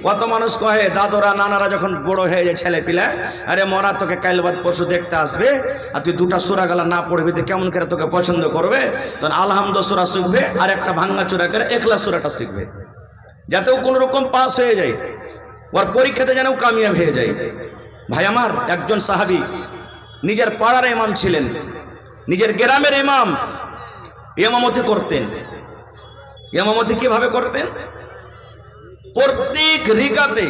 কত মানুষ কহে দাদরা নানারা যখন বড় হয়ে যায় ছেলে পিলে, আরে মরা তোকে কাল বাদ পরশু দেখতে আসবে, আর তুই দুটা সূরা গালা না পড়বি তো কেমন করে তোকে পছন্দ করবে? তখন আলহামদুলিল্লাহ সূরা শিখবে আর একটা ভাঙ্গা চূড়া করে ইখলাস সূরাটা শিখবে, যাতে ও কোনো রকম পাস হয়ে যায়, ওর পরীক্ষাতে যেন কামিয়াব হয়ে যায়। ভাই আমার, একজন সাহাবী নিজের পাড়ার ইমাম ছিলেন, নিজের গ্রামের ইমাম, ইমামতি করতেন। ইমামতি কিভাবে করতেন? প্রত্যেক রিকাতে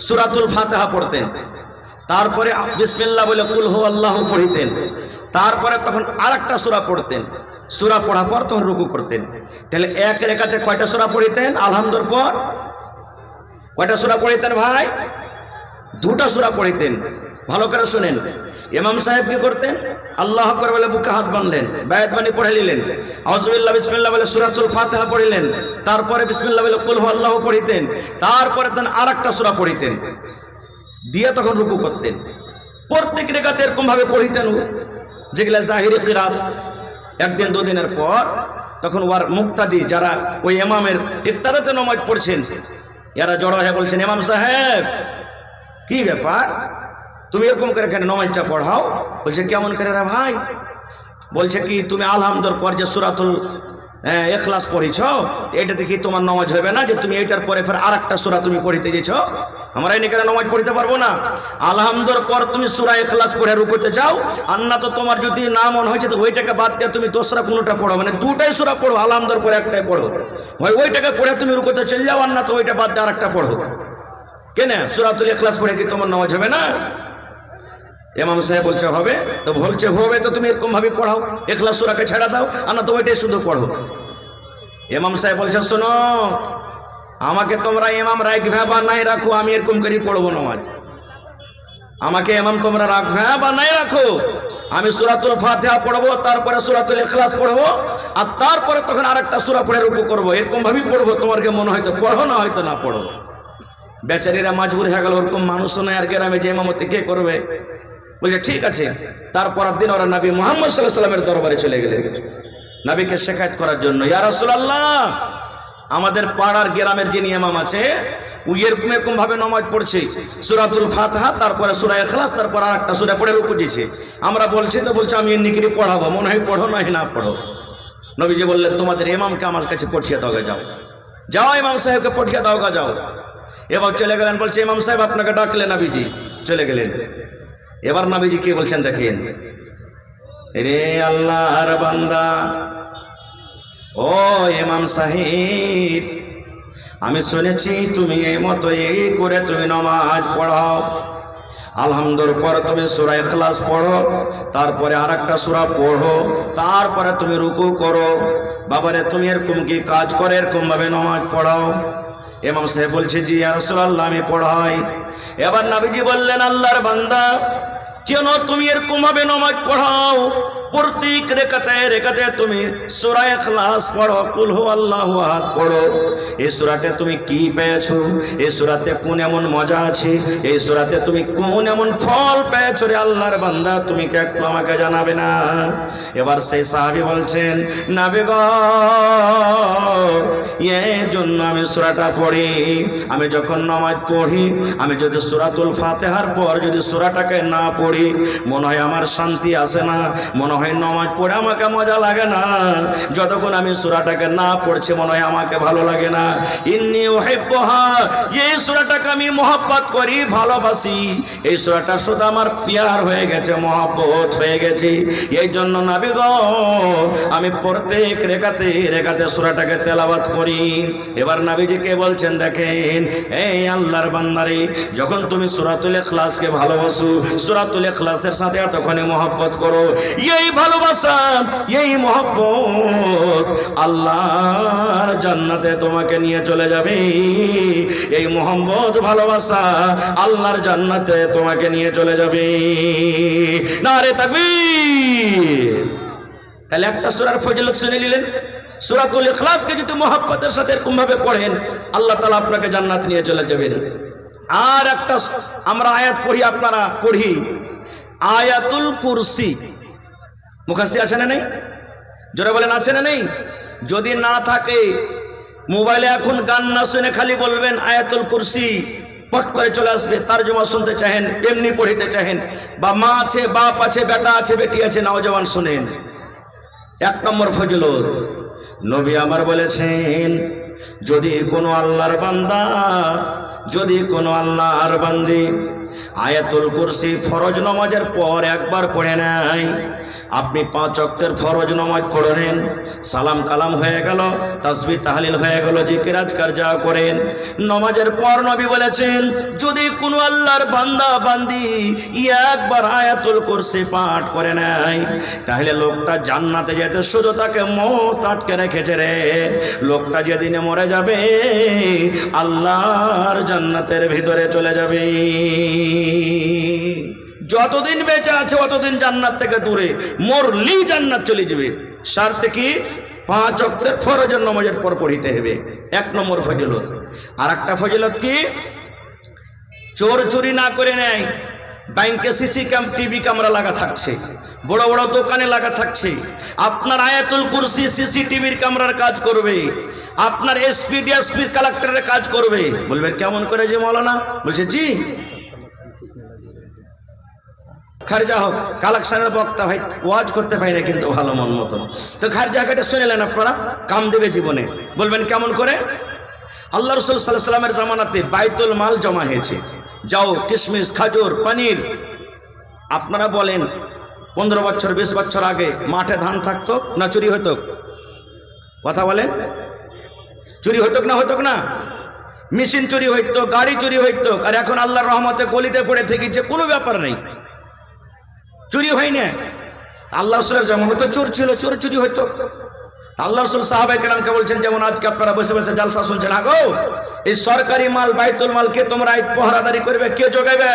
সূরাতুল ফাতিহা পড়তেন, তারপরে বিসমিল্লাহ বলে কুল হু আল্লাহু পড়িতেন, তারপরে তখন আরেকটা সূরা পড়তেন, সূরা পড়ার পর তখন রুকু করতেন। তাহলে এক রেখাতে কয়টা সূরা পড়িতেন? আলহামদুলিল্লাহ পর কয়টা সূরা পড়িতেন ভাই? দুটা সূরা পড়িতেন। ভালো করে শুনেন, ইমাম সাহেব কি করতেন? আল্লাহু আকবার বলে বুকে হাত বাঁধলেন, বায়াত বাণী পড়ে নিলেন, আউযুবিল্লাহ বিসমিল্লাহ বলে সূরাতুল ফাতিহা পড়িলেন, তারপরে বিসমিল্লাহ বলে কুল হু আল্লাহু পড়িতেন, তারপরে তখন আরেকটা সূরা পড়িতেন, দিয়ে তখন রুকু করতেন। প্রত্যেক রেখাতে এরকম ভাবে পড়িতেন, যেগুলা জাহিরি কিরাত। একদিন দুদিনের পর তখন ওর মুক্তাদি যারা ওই ইমামের ইক্তারাতে নামাজ পড়ছেন, এরা জড়ো হয়ে বলছেন, ইমাম সাহেব কি ব্যাপার, তুমি এরকম করে কেন নামাজটা পড়াও? বলছে কেমন করে রে ভাই? বলছে কি তুমি আলহামদুলিল্লাহ পর যে সূরাতুল ইখলাস পড়িছ, এটা দেখি তোমার নামাজ হবে না, যে তুমি এইটার পরে ফের আরেকটা সূরা তুমি পড়িতে গেছ? আমরা এই নিকারে নামাজ পড়িতে পারবো না। আলহামদুলিল্লাহ পর তুমি সূরা ইখলাস পড়ে রুকুতে যাও, আর না তো তোমার যদি না মন হয়েছে তো ওইটাকে বাদ দিয়ে তুমি দোসরা কোনোটা পড়ো, মানে দুটাই সূরা পড়ো, আলহামদুলিল্লাহ পরে একটাই পড়ো, হয় ওইটাকে পড়ে তুমি রুকুতে চলে যাও, আর না তো ওইটা বাদ দিয়ে আরেকটা পড়ো। কেন সূরাতুল ইখলাস পড়ে কি তোমার নামাজ হবে না? ইমাম সাহেব বলছে হবে। তো বলছে হবে তো তুমি এরকম ভাবে পড়াও, ইখলাস সূরাকে ছেড়ে দাও, আর না তো ওইটাই শুধু পড়ো। ইমাম সাহেব বলছে শোনো, আমাকে তোমরা ইমাম রাখবে বা নাই রাখো, আমি এরকম করে পড়বো নামাজ। আমাকে ইমাম তোমরা রাখবে বা নাই রাখো, আমি সূরাতুল ফাতিহা পড়বো, তারপরে সূরাতুল ইখলাস পড়বো, আর তারপরে তখন আরেকটা সূরা পড়ে রুকু করবো, এরকম ভাবেই পড়বো। তোমার কি মনে হয়তো পড়ো, না হয়তো না পড়ো। বেচারীরা মজবুর হয়ে গেল, ওরকম মানুষ নয় আর গ্রামে যে ইমামতি কে করবে? বলছে ঠিক আছে। তারপরের দিন ওরা নবী মুহাম্মদ সাল্লাল্লাহু আলাইহি ওয়াসাল্লামের দরবারে চলে গেলেন নবীকে শিকায়ত করার জন্য। ইয়া রাসূলুল্লাহ, আমাদের পাড়ার গ্রামের যিনি ইমাম আছে ওই এরকম এরকম ভাবে নামাজ পড়ছে, সূরাতুল ফাতিহা তারপরে সূরা ইখলাস তারপর আরেকটা সূরা পড়ে রুকু দিয়েছে। আমরা বলছি তো বলছে আমি নিকিরি পড়াবো, মনে হয় পড়ো নয় না পড়ো। নবীজি বললেন তোমাদের ইমামকে আমার কাছে পাঠিয়ে দাও, যাও যাও ইমাম সাহেবকে পাঠিয়ে দাও, যাও। এবার চলে গেলেন, বলছে ইমাম সাহেব আপনাকে ডাকলেন। নবীজি চলে গেলেন। এবার নবীজি কি বলছেন দেখেন, রে আল্লাহর বান্দা, ও ইমাম সাহেব, আমি শুনেছি তুমি এই মতো এই করে তুমি নামাজ পড়াও। আলহামদুলিল্লাহ পর তুমি সূরা ইখলাস পড়ো, তারপরে আরেকটা সূরা পড়ো, তারপরে তুমি রুকু করো। বাবারে তুমি এরকম কি কাজ করে এরকম ভাবে নামাজ পড়াও? ইমাম সাহেব বলছে জি ইয়া রাসূলুল্লাহ আমি পড়াই। এবার নবীজি বললেন আল্লাহর বান্দা, কেন তুমি এরকম ভাবে নামাজ পড়াও? প্রত্যেক রেখাতে তুমি সূরা ইখলাস পড়ো, কুল হু আল্লাহু আহাদ পড়ো। এই সূরাতে তুমি কি পেয়েছো? এই সূরাতে কোন এমন মজা আছে? এই সূরাতে তুমি কোন এমন ফল পেয়েছো রে আল্লাহর বান্দা, তুমি কি একটু আমাকে জানাবে না? এবার সেই সাহাবী বলছেন, নবী গো, এই জন্য আমি সূরাটা পড়ি। আমি যখন নামাজ পড়ি, আমি যদি সূরাতুল ফাতিহার পর যদি সূরাটাকে না পড়ি, মনে হয় আমার শান্তি আসে না, মনে হয় নামাজ পড়ে আমাকে মজা লাগে না। যতক্ষণ আমি সূরাটাকে না পড়ছি মনে হয় আমাকে ভালো লাগে না। ইন্নী উহিব্বুহা, এই সূরাটাকে আমি মহব্বত করি, ভালোবাসি। এই সূরাটা শুধু আমার প্যার হয়ে গেছে, মহব্বত হয়ে গেছে। এই জন্য নবী গো, আমি প্রত্যেক রেখাতে সূরাটাকে তেলাওয়াত করি। এবার নবীজি কে বলছেন দেখেন, এই আল্লাহর বান্দারে, যখন তুমি সূরাতুল ইখলাসকে ভালোবাসো, সূরাতুল ইখলাসের সাথে এতক্ষণে মহব্বত করো, এই ভালোবাসা এই মহব্বত আল্লাহর জান্নাতে তোমাকে নিয়ে চলে যাবে। এই মহব্বত ভালোবাসা আল্লাহর জান্নাতে তোমাকে নিয়ে চলে যাবে। নারে তাকবীর। তাহলে একটা সূরার ফজিলত শুনে নিলেন। সূরাতুল ইখলাসকে যদি মহব্বতের সাথে এরকম ভাবে পড়েন, আল্লাহ তাআলা আপনাকে জান্নাত নিয়ে চলে যাবেন। আর একটা আমরা আয়াত পড়ি, আপনারা পড়ি, আয়াতুল কুরসি। মুখাস্তি আছে না নেই? জোরে বলেন আছে না নেই? যদি না থাকে মোবাইলে এখন গান না শুনে খালি বলবেন আয়াতুল কুরসি, পট করে চলে আসবে। তারজমা শুনতে চাহেন, এমনি পড়িতে চাহেন, বা মা আছে, বাপ আছে, বেটা আছে, বেটি আছে, নওজওয়ান শুনেন। 1 নম্বর ফজিলত, নবী আমার বলেছেন, যদি কোনো আল্লাহর বান্দা, যদি কোনো আল্লাহর বান্দি আয়াতুল কুরসি ফরজ নামাজের পর একবার পড়ে নেয়, আপনি 5 ওয়াক্তের ফরজ নামাজ পড়লেন, সালাম কালাম হয়ে গেল, তাসবিহ তাহলিল হয়ে গেল, জিকির আজকার যা করেন, নামাজের পর নবী বলেছেন যদি কোনো আল্লাহর বান্দা বান্দি একবার আয়াতুল কুরসি পাঠ করে নেয়, তাহলে লোকটা জান্নাতে যেতে শুধু তাকে মওত আটকে রেখেছে রে। লোকটা যেদিনে মরে যাবে আল্লাহর জান্নাতের ভিতরে চলে যাবে। যতদিন বেঁচে আছে অতদিন জান্নাত থেকে দূরে, মরলেই জান্নাত চলে যাবে। শর্তে কি? 5 ওয়াক্তের ফরজের নামাজের পর পড়িতে হবে। 1 নম্বর ফজিলত। আর একটা ফজিলত কি? চোর চুরি না করে নেয়। ব্যাংকে টিভি ক্যামেরা লাগা থাকছে, বড় বড় দোকানে লাগা থাকছে, আপনার আয়াতুল কুরসি সিসিটিভির ক্যামেরার কাজ করবে, আপনার এসপি ডিএসপির কালেক্টরের কাজ করবে। বলবে কেমন করে যে মৌলানা? বলছে জি খারজা হোক, কালেকশনের বক্তা ভাই, ওয়াজ করতে পারি না কিন্তু ভালো মন মতন, তো খারজা কেটে শুনেলেন আপনারা, কাম দেবে জীবনে। বলবেন কেমন করে? আল্লাহ রাসূল সাল্লাল্লাহু আলাইহি ওয়াসাল্লামের জামানাতে বাইতুল মাল জমা হয়েছে, যাও কিশমিশ, খাজুর, পনির। আপনারা বলেন 15 বছর 20 বছর আগে মাঠে ধান থাকতো না চুরি হতো? কথা বলেন, চুরি হতো না? হতো না? মেশিন চুরি হইতো, গাড়ি চুরি হইতো। আর এখন আল্লাহর রহমতে গলিতে পড়ে থেকেছে, কোনো ব্যাপার নেই, চুরি হয় না। আল্লাহ রাসূলের জামানাতে চোর ছিল, চোর চুরি হইতো। আল্লাহ রাসূল সাহাবায়ে কেরামকে বলছেন, যেমন আজকে আপনারা বসে বসে জালসা শুনছেন, আগো এই সরকারি মাল বাইতুল মালকে তোমরা পহরাদারি করবে, কে জোগাইবে?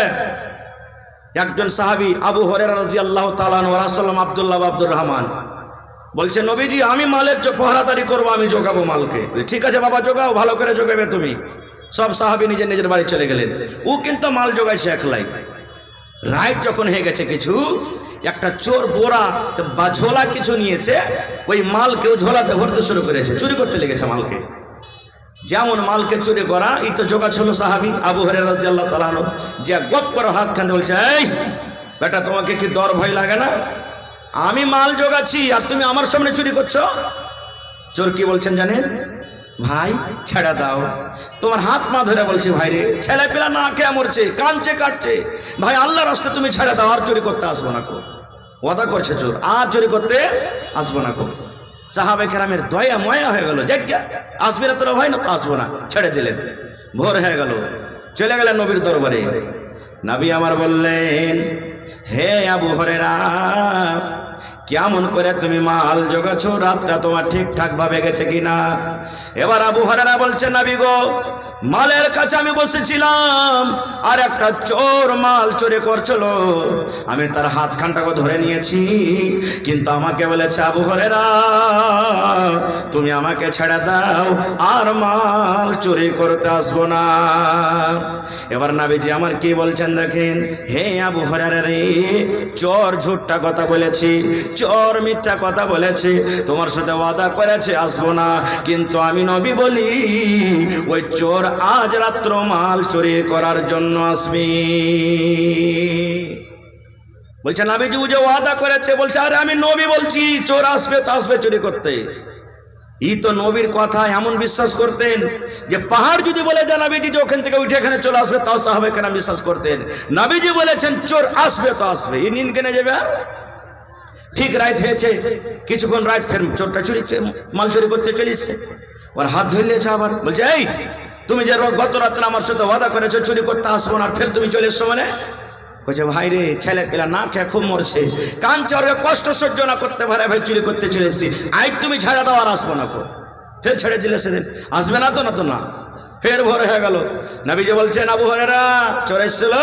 একজন সাহাবী আবু হুরায়রা রাদিয়াল্লাহু তাআলা আনহু, রাসূলুল্লাহ আব্দুল্লাহ আব্দুর রহমান বলছে, নবীজি আমি মালের পহরাদারি করবো, আমি জোগাবো মালকে। ঠিক আছে বাবা জোগাও, ভালো করে জোগাবে তুমি। সব সাহাবী নিজের নিজের বাড়ি চলে গেলেন। ও কিন্তু মাল জোগাইছে একলাই। রাইট যখন হয়ে গেছে কিছু, একটা চোর বোরা বা ঝোলা কিছু নিয়েছে, ওই মাল কেউ ঝোলাতে ভরতে শুরু করেছে, চুরি করতে লেগেছে মালকে। যেমন মালকে চুরি করা, এই তো জোগা ছিল সাহাবী আবু হুরায়রা রাদিয়াল্লাহু তাআলা আনহু, যে গপ করে হাত খান্দে বলছে, এই বেটা তোমাকে কি ডর ভয় লাগে না? আমি মাল জোগাচ্ছি আর তুমি আমার সামনে চুরি করছো। চোর কি বলছেন জানেন? ভাই ছেড়ে দাও। তোমার হাত মা ধরে বলছে, ভাই রে, ছেলে পেলা না খেয়ে মরছে, কাঁদছে কাটছে, ভাই আল্লাহর রাস্তায় তুমি ছেড়ে দাও, আর চুরি করতে আসবো না কো। ওয়াদা করছে চোর, আর চুরি করতে আসবো না কো। সাহাবে কেরামের দয়া ময়া হয়ে গেল, যাজ্ঞা আসবি না তোরা ভাই, না তো আসবো না, ছেড়ে দিলেন। ভোর হয়ে গেল, চলে গেলেন নবীর দরবারে। নবী আমার বললেন, হে আবু হুরায়রা, কেমন করে তুমি মাল জোগাছো? রাতটা তোমার ঠিকঠাক ভাবে গেছে কিনা? এবার আবু হুরায়রা বলছে, নবী গো, মালের কাছে আমি বসেছিলাম, আর একটা চোর মাল চুরি করছিল, আমি তার হাত খানটাকে ধরে নিয়েছি, কিন্তু আমাকে বলেছে, আবু হুরায়রা তুমি আমাকে ছেড়ে দাও, আর মাল চুরি করতে আসবো না। এবার নবীজি আমার কি বলছেন দেখেন, হে আবু হুরায়রা রে, চোর ঝুট্টা কথা বলেছি, চোর মিথ্যা কথা বলেছে, তোমার সাথে ওয়াদা করেছে আসবো না, কিন্তু আমি নবী বলি ওই চোর আজ রাত্র মাল চুরি করার জন্য আসবি। বলছে নবীজি যে ওয়াদা করেছে, বলছে আরে আমি নবী বলছি চোর আসবে তো আসবে চুরি করতে। ই তো নবীর কথা এমন বিশ্বাস করতেন যে পাহাড় যদি বলে দেন নবীজি যে ওখান থেকে উঠে এখানে চলে আসবে, তাও সাহাবায়ে কেরাম বিশ্বাস করতেন। নবীজি বলেছেন চোর আসবে তো আসবে, ই নিন কেনে যাবে। আর ঠিক রাত হয়েছে, কিছুক্ষণ রাত, ফের চোরটা চুরি মাল চুরি করতে চলে এসছে। ওর হাত ধরলেছে, আবার বলছে, এই তুমি যে গত রাত্রে আমার সাথে ওয়াদা করেছো চুরি করতে আসবো না, ফের তুমি চলে এসছো মানে? বলছে, ভাই রে, ছেলে পেলা না খেয়ে খুব মরছে, কাঁদছে, ওর কষ্ট সহ্য না করতে পারে, ভাই চুরি করতে চলে এসেছি, আই তুমি ছেড়ে দাও, আর আসবো না কো। ফের ছেড়ে দিলে সেদিন, আসবে না তো? না তো না। ফের ভোর হয়ে গেল, নবীজি বলছেন, আবু হুরায়রা চোর এসেছিল?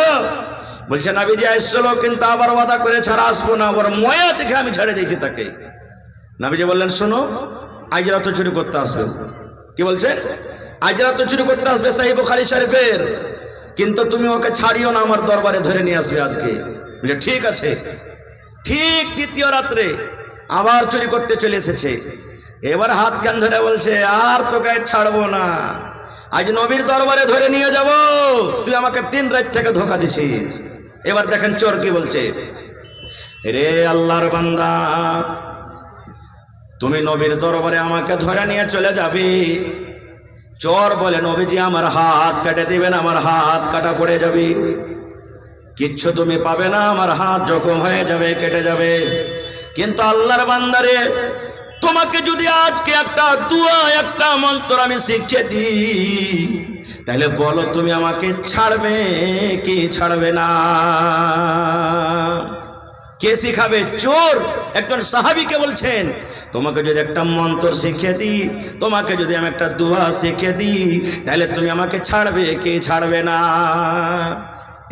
বলছে নবীজি এসেছিল, কিন্তু আবার ওয়াদা করে ছাড়া আসবো না, ওর ময়া থেকে আমি ছেড়ে দিয়েছি তাকে। নবীজি বললেন, শোনো, আজ রাত চুরি করতে আসবে। কি বলছেন? আজ রাত চুরি করতে আসবে, সহিহ বুখারী শরীফের, কিন্তু তুমি ওকে ছাড়িও না, আমার দরবারে ধরে নিয়ে আসবে আজকে। বলে ঠিক আছে। ঠিক দ্বিতীয় রাত্রে আবার চুরি করতে চলে এসেছে। এবার হাত কান ধরে বলছে, আর তোকে ছাড়বো না, আজ নবীর দরবারে ধরে নিয়ে যাব, তুই আমাকে 3 রাত থেকে ধোকা দিছিস। এবার দেখেন চোর কি বলছে, রে আল্লাহর বান্দা, তুমি নবীর দরবারে আমাকে ধরে নিয়ে চলে যাবি। চোর বলে, নবীজি আমার হাত কেটে দিবেন, আমার হাত কাটা পড়ে যাবে, কিচ্ছু তুমি পাবে না, আমার হাত জখম হয়ে যাবে, কেটে যাবে। কিন্তু আল্লাহর বান্দারে, তোমাকে যদি আজকে একটা দুয়া, একটা মন্ত্র আমি শিখিয়ে দিই, তাহলে বলো তুমি আমাকে ছাড়বে কি ছাড়বে না? কে শিখাবে? চোর একজন সাহাবীকে বলছেন, তোমাকে যদি একটা মন্ত্র শিখিয়ে দিই, তোমাকে যদি আমি একটা দোয়া শিখিয়ে দিই, তাহলে তুমি আমাকে ছাড়বে কি ছাড়বে না?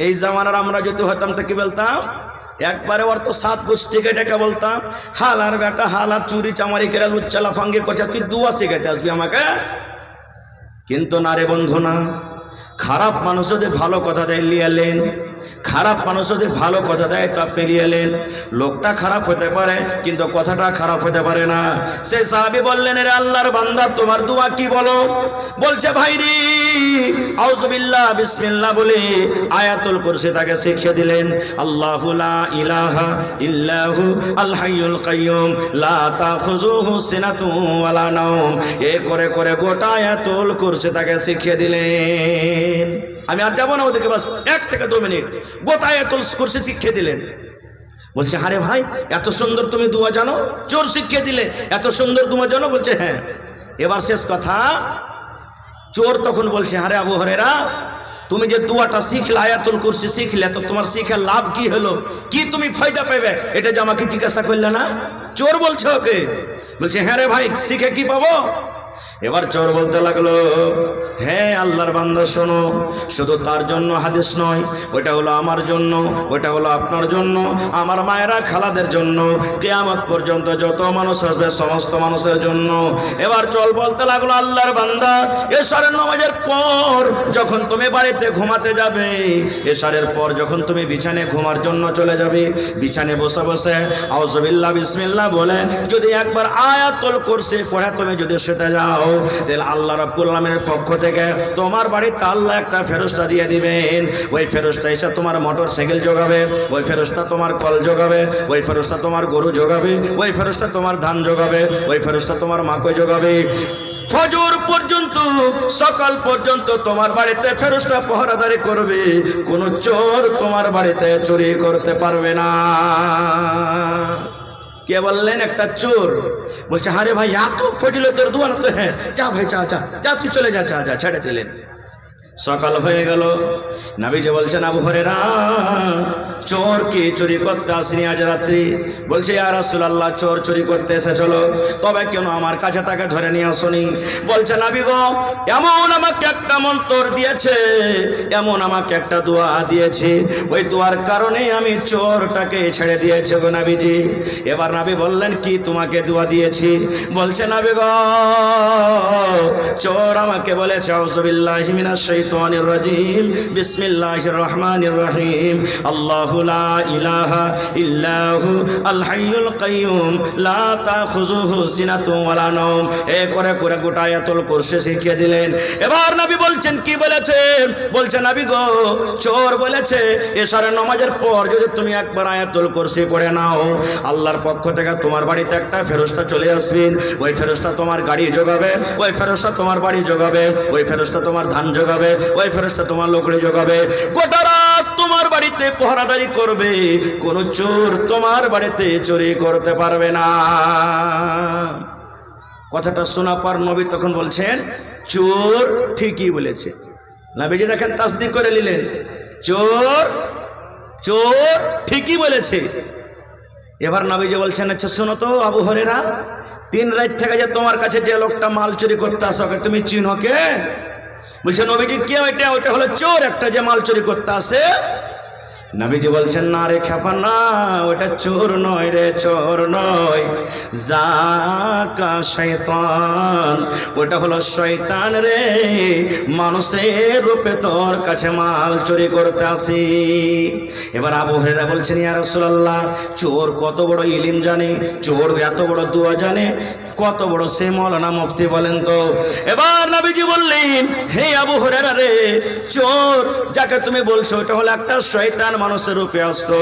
এই জামানার আমরা যদি হতাম তো কি বলতাম? একবারে ওর তো 7 গোষ্ঠীকে ডেকে বলতাম, হালার বেটা, হালা চুরি চামারি করে লুচ্চালা ফাঙ্গে করছে, তুই দোয়া শিখাইতে আসবি আমাকে? কিন্তু না রে বন্ধু, না। খারাপ মানুষ যদি ভালো কথা দেয় লিয়ালেন, খারাপ মানুষ যদি ভালো কথা দেয় তো আপনি লিয়ালেন। লোকটা খারাপ হতে পারে কিন্তু কথাটা খারাপ হতে পারে না। সেই সাহাবী বললেন, রে আল্লাহর বান্দা, তোমার দোয়া কি বলো? বলছে, ভাইরি আউযুবিল্লাহ বিসমিল্লাহ বলে আয়াতুল কুরসি তাকে শিখিয়ে দিলেন। আল্লাহু লা ইলাহা ইল্লাহু আল হাইয়ুল কাইয়ুম লা তাখুযুহু সিনাতুন ওয়ালা নাওম। এই করে করে গোটা আয়াতুল কুরসি তাকে শিখিয়ে দিলেন। আমি আর যাবো না ওদিকে, বাস 1 থেকে 2 মিনিট গোটা আয়াতুল কুরসি শিখিয়ে দিলেন। বলছে, আরে ভাই, এত সুন্দর তুমি দোয়া জানো? চোর শিখিয়ে দিলে, এত সুন্দর দোয়া জানো? বলছে, হ্যাঁ। এবার শেষ কথা, চোর তখন বলছে, আরে আবু হুরায়রা, তুমি যে দোয়াটা শিখলে, আয়াতুল কুরসি শিখলে, তো তোমার শিখে লাভ কি হলো? কি তুমি ফায়দা পাবে? এটা যে আমাকে জিজ্ঞাসা করলে না? চোর বলছে ওকে। বলছে, হ্যাঁ রে ভাই, শিখে কি পাবো? এবার চোর বলতে লাগলো, হ্যাঁ আল্লাহর বান্দা শোনো, শুধু তার জন্য হাদিস নয়, ওটা হলো আমার জন্য, ওটা হলো আপনার জন্য, আমার মায়েরা খালাদের জন্য, কিয়ামত পর্যন্ত যত মানুষ আসবে সমস্ত মানুষের জন্য। এবার চোর বলতে লাগলো, আল্লাহর বান্দা, এশারের নামাজের পর যখন তুমি বাড়িতে ঘুমাতে যাবে, এশারের পর যখন তুমি বিছানায় ঘুমার জন্য চলে যাবে, বিছানায় বসে বসে আউযুবিল্লাহ বিসমিল্লাহ বলে যদি একবার আয়াতুল কুরসি পড়ে তুমি যদি শুতে যাও, তাহলে আল্লাহ রাব্বুল আলামিনের পক্ষ থেকে তোমার বাড়িতে আল্লাহ একটা ফেরেশতা দিয়ে দিবেন। ওই ফেরেশতা এসে তোমার মোটরসাইকেল যোগাবে, ওই ফেরেশতা তোমার কল যোগাবে, ওই ফেরেশতা তোমার গরু যোগাবে, ওই ফেরেশতা তোমার ধান যোগাবে, ওই ফেরেশতা তোমার মাকৈ যোগাবে। ফজর পর্যন্ত, সকাল পর্যন্ত তোমার বাড়িতে ফেরেশতা পহরাদারি করবে, কোন চোর তোমার বাড়িতে চুরি করতে পারবে না। কে বললেন? একটা চোর। বলছে, আরে ভাই, এত ফজিলতের দোয়া না তো? হ্যাঁ, যা ভাই, যা যা যা, তুই চলে যা, যা যা, ছেড়ে দিলেন। সকাল হয়ে গেল, নবীজি বলছেন, আবু হুরায়রা, চোর কি চুরি করতে আসেনি আজ রাত্রি? বলছে, ইয়া রাসূলুল্লাহ, চোর চুরি করতে এসেছিল, তবে কেন আমার কাছে তাকে ধরে নিয়ে আসনি? বলছে, নবী গো, এমন আমাকে একটা মন্ত্র দিয়েছে, এমন আমাকে একটা দোয়া দিয়েছে, ওই দোয়ার কারণে আমি চোরটাকে ছেড়ে দিয়েছি গো নবীজি। এবার নবী বললেন, কি তোমাকে দোয়া দিয়েছি? বলছে, নবী গো, চোর আমাকে বলেছে, আউযুবিল্লাহি মিনাশ শাইতানির রাজিম, বিসমিল্লাহির রহমানির রহিম, আল্লাহু লা ইলাহা ইল্লাহু আল হাইয়ুল কাইয়ুম লা তাখুযুহু সিনাতুন ওয়ালা নাওম। এই করে করে গোটা আয়াতুল কুরসি শিখিয়ে দিলেন। এবার নবী বলছেন, কি বলেছেন? বলছে, নবী গো, চোর বলেছে এশারের নামাজের পর যদি তুমি একবার আয়াতুল কুরসি পড়ে নাও, আল্লাহর পক্ষ থেকে তোমার বাড়িতে একটা ফেরেশতা চলে আসবেন, ওই ফেরেশতা তোমার গাড়ি যোগাবে, ওই ফেরেশতা তোমার বাড়ি যোগাবে, ওই ফেরেশতা তোমার ধান যোগাবে, ওই ফেরেশতা তোমার লোকড়ি যোগাবে, গোটা রাত তোমার বাড়িতে পহরাদারি করবে, কোন চোর তোমার বাড়িতে চুরি করতে পারবে না। কথাটা শোনা পর নবী তখন বলছেন, চোর ঠিকই বলেছে। নবীজি দেখেন তাসদিক করে নিলেন, চোর চোর ঠিকই বলেছে। এবার নবীজি বলছেন, আচ্ছা শোনো তো আবু হুরায়রা, 3 রাত থেকে যে তোমার কাছে যে লোকটা মাল চুরি করতে আসে, ওকে তুমি চিনো কে? বলছে, নবীজি কে? ওইটা হলো চোর একটা, যে মাল চুরি করতে আসে। নবীজি বলছেন, না রে খেপা না, ওটা চোর নয় রে, চোর নয়, জাকা শয়তান, ওটা হলো শয়তান রে, মানুষের রূপে তোর কাছে মাল চুরি করতে আসি। এবার আবু হুরায়রা বলছেন, ইয়া রাসূলুল্লাহ, চোর কত বড় ইলম জানে, চোর এত বড় দুয়া জানে, কত বড় সে মৌলানা মুফতি বলেন তো। এবার নবীজি বললেন, হে আবু হুরায়রা রে, চোর যাকে তুমি বলছো ওটা হলো একটা শয়তান মানুষের রূপে আসতো।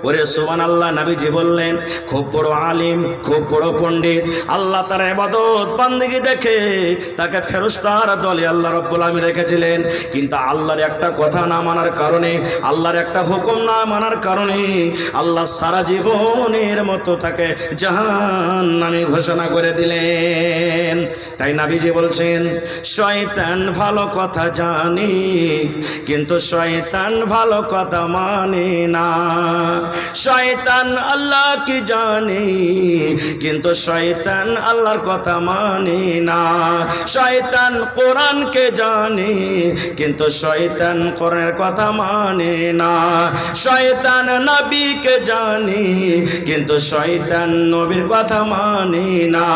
ওরে সুবহানাল্লাহ। নবীজি বললেন, খুব বড় আলিম, খুব বড় পণ্ডিত, আল্লাহ তার ইবাদত বান্দেগি দেখে তাকে ফেরেশতার দলে আল্লাহ রাব্বুল আলামিন রেখেছিলেন, কিন্তু আল্লাহর একটা কথা না মানার কারণে, আল্লাহর একটা হুকুম না মানার কারণে আল্লাহ সারা জীবনের মতো তাকে জাহান্নামী ঘোষণা করে দিলেন। তাই নবীজি বলছেন, শয়তান ভালো কথা জানে কিন্তু শয়তান ভালো কথা মানে না, শয়তান আল্লাহ কি জানে কিন্তু শয়তান আল্লাহর কথা মানে না, শয়তান কোরআনকে জানে কিন্তু শয়তান কোরআনের কথা মানে না, শয়তান নবীকে জানে কিন্তু শয়তান নবীর কথা মানে না।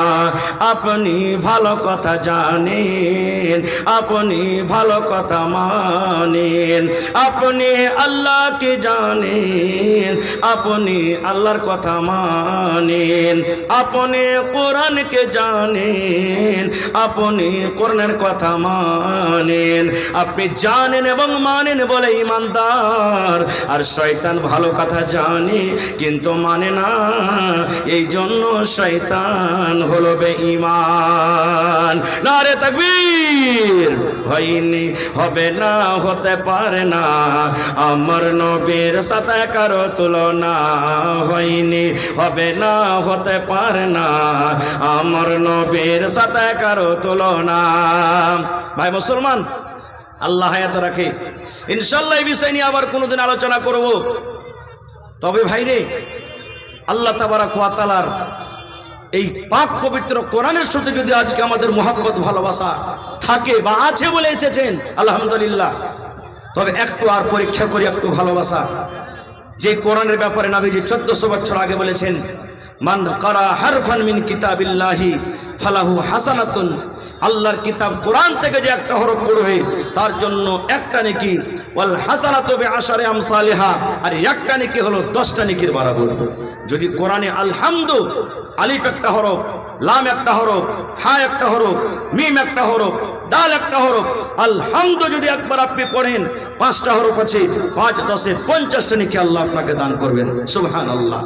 আপনি ভালো কথা জানেন, আপনি ভালো কথা মানেন, আপনি আল্লাহকে জানেন, আপনি আল্লাহর কথা মানেন, আপনি কোরআনকে জানেন, আপনি কোরআনের কথা মানেন, আপনি জানেন এবং মানেন বলে ঈমানদার। আর শয়তান ভালো কথা জানে কিন্তু মানে না, এই জন্য শয়তান হলো বেঈমান। নারে তাকবীর। হয়নি, হবে না, হতে পারে না, আমার নবীর সাথে কারো তুলনা, হয়নি, হবে না, হতে পারে না, আমার নবীর সাথে কারো তুলনা। ভাই মুসলমান, আল্লাহ হায়াত রাখে, ইনশাআল্লাহ এই বিষয় নিয়ে আবার কোনোদিন আলোচনা করব। তবে ভাইরে, আল্লাহ তাবারাক ওয়া তাআলার এই পাক পবিত্র কোরআনের সাথে যদি আজকে আমাদের মহব্বত ভালোবাসা থাকে বা আছে বলে এসেছেন, আলহামদুলিল্লাহ। তবে একটু আর পরীক্ষা করি, একটু ভালোবাসা। যে কোরআনের ব্যাপারে নবীজি 1400 বছর আগে বলেছেন, মান কারা হারফান মিন কিতাবিল্লাহি ফালাহু হাসানাতুন, আল্লাহর কিতাব কোরআন থেকে যে একটা হরফ পড়বে তার জন্য একটা নেকি, ওয়াল হাসানাতু বিআশারি আমসালিহা, আর একটা নেকি হলো 10টা নেকির বরাবর। যদি কোরআনে আলহামদু, আলিফ একটা হরফ, লাম একটা হরফ, হা একটা হরফ, মিম একটা হরফ, দাল একটা হরফ, আলহামদু যদি একবার আপনি পড়েন, 5টা হরফ আছে, 5 10 50টা নেকি আল্লাহ আপনাকে দান করবেন। সুবহানাল্লাহ।